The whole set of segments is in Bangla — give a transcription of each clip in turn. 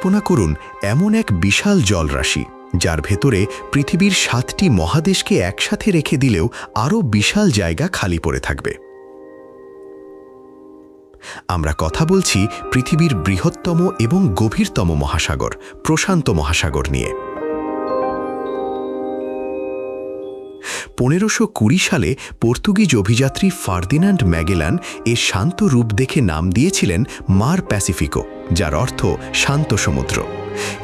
কল্পনা করুন এমন এক বিশাল জলরাশি যার ভেতরে পৃথিবীর 7টি মহাদেশকে একসাথে রেখে দিলেও আরও বিশাল জায়গা খালি পড়ে থাকবে। আমরা কথা বলছি পৃথিবীর বৃহত্তম এবং গভীরতম মহাসাগর প্রশান্ত মহাসাগর নিয়ে। 1520 সালে পর্তুগিজ অভিযাত্রী ফার্দিনান্ড ম্যাগেলান এর শান্ত রূপ দেখে নাম দিয়েছিলেন মার প্যাসিফিকো, যার অর্থ শান্ত সমুদ্র।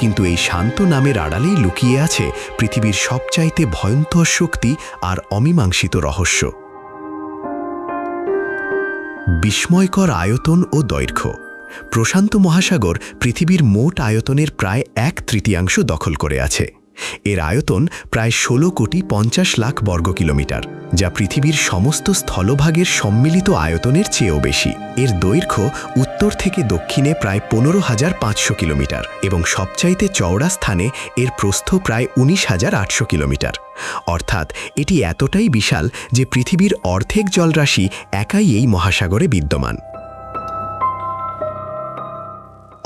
কিন্তু এই শান্ত নামের আড়ালেই লুকিয়ে আছে পৃথিবীর সবচাইতে ভয়ঙ্কর শক্তি আর অমীমাংসিত রহস্য। বিস্ময়কর আয়তন ও দৈর্ঘ্য। প্রশান্ত মহাসাগর পৃথিবীর মোট আয়তনের প্রায় 1/3 দখল করে আছে। এর আয়তন প্রায় 16,50,00,000 বর্গ কিলোমিটার, যা পৃথিবীর সমস্ত স্থলভাগের সম্মিলিত আয়তনের চেয়েও বেশি। এর দৈর্ঘ্য উত্তর থেকে দক্ষিণে প্রায় 15,500 কিলোমিটার এবং সবচাইতে চওড়া স্থানে এর প্রস্থ প্রায় 19,800 কিলোমিটার। অর্থাৎ এটি এতটাই বিশাল যে পৃথিবীর অর্ধেক জলরাশি একাই এই মহাসাগরে বিদ্যমান।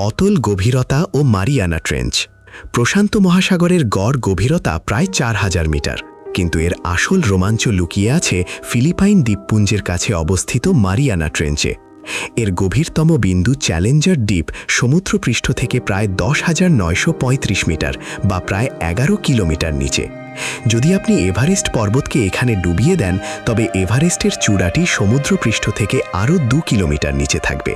অতল গভীরতা ও মারিয়ানা ট্রেঞ্চ। প্রশান্ত মহাসাগরের গড় গভীরতা প্রায় 4,000 মিটার, কিন্তু এর আসল রোমাঞ্চ লুকিয়ে আছে ফিলিপাইন দ্বীপপুঞ্জের কাছে অবস্থিত মারিয়ানা ট্রেঞ্চে। এর গভীরতম বিন্দু চ্যালেঞ্জার দ্বীপ সমুদ্রপৃষ্ঠ থেকে প্রায় 10,935 মিটার বা প্রায় 11 কিলোমিটার নিচে। যদি আপনি এভারেস্ট পর্বতকে এখানে ডুবিয়ে দেন, তবে এভারেস্টের চূড়াটি সমুদ্রপৃষ্ঠ থেকে আরও 2 কিলোমিটার নিচে থাকবে।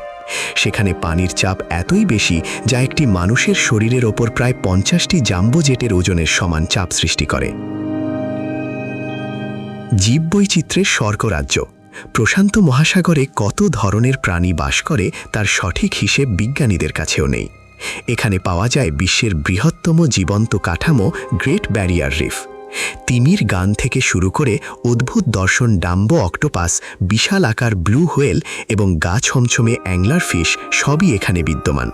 সেখানে পানির চাপ এতই বেশি যা একটি মানুষের শরীরের ওপর প্রায় 50টি জাম্বো জেটের ওজনের সমান চাপ সৃষ্টি করে। জীববৈচিত্র্যের স্বর্গরাজ্য। প্রশান্ত মহাসাগরে কত ধরনের প্রাণী বাস করে তার সঠিক হিসেব বিজ্ঞানীদের কাছেও নেই। এখানে পাওয়া যায় বিশ্বের বৃহত্তম জীবন্ত কাঠামো গ্রেট ব্যারিয়ার রিফ। তিমির গান থেকে শুরু করে অদ্ভুত দর্শন ডাম্বো অক্টোপাস, বিশাল আকার ব্লু হোয়েল এবং গা ছমছমে অ্যাংলার ফিশ সবই এখানে বিদ্যমান।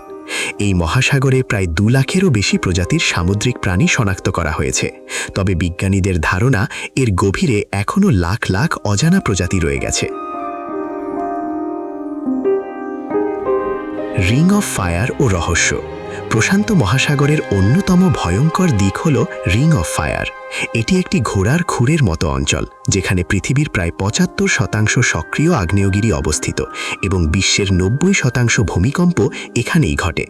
এই মহাসাগরে প্রায় 2 লাখেরও বেশি প্রজাতির সামুদ্রিক প্রাণী শনাক্ত করা হয়েছে, তবে বিজ্ঞানীদের ধারণা এর গভীরে এখনও লাখ লাখ অজানা প্রজাতি রয়ে গেছে। রিং অফ ফায়ার ও রহস্য। প্রশান্ত মহাসাগরের অন্যতম ভয়ঙ্কর দিক হল রিং অফ ফায়ার। এটি একটি ঘোড়ার খুরের মতো অঞ্চল, যেখানে পৃথিবীর প্রায় 75% সক্রিয় আগ্নেয়গিরি অবস্থিত এবং বিশ্বের 90% ভূমিকম্প এখানেই ঘটে।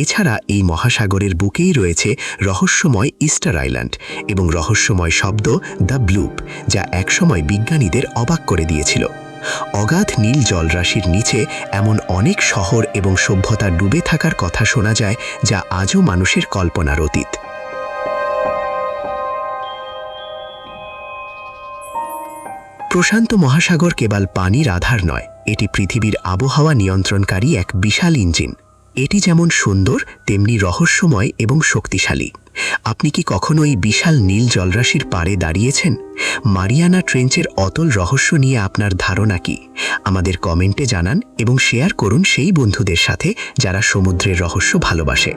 এছাড়া এই মহাসাগরের বুকেই রয়েছে রহস্যময় ইস্টার আইল্যান্ড এবং রহস্যময় শব্দ দ্য ব্লুপ, যা একসময় বিজ্ঞানীদের অবাক করে দিয়েছিল। অগাধ নীল জলরাশির নিচে এমন অনেক শহর এবং সভ্যতা ডুবে থাকার কথা শোনা যায় যা আজও মানুষের কল্পনার অতীত। প্রশান্ত মহাসাগর কেবল পানির আধার নয়, এটি পৃথিবীর আবহাওয়া নিয়ন্ত্রণকারী এক বিশাল ইঞ্জিন। এটি যেমন সুন্দর তেমনি রহস্যময় এবং শক্তিশালী। আপনি কি কখনো এই বিশাল নীল জলরাশির পাড়ে দাঁড়িয়েছেন? মারিয়ানা ট্রেঞ্চের অতল রহস্য নিয়ে আপনার ধারণা কি? আমাদের কমেন্টে জানান এবং শেয়ার করুন সেই বন্ধুদের সাথে যারা সমুদ্রের রহস্য ভালোবাসে।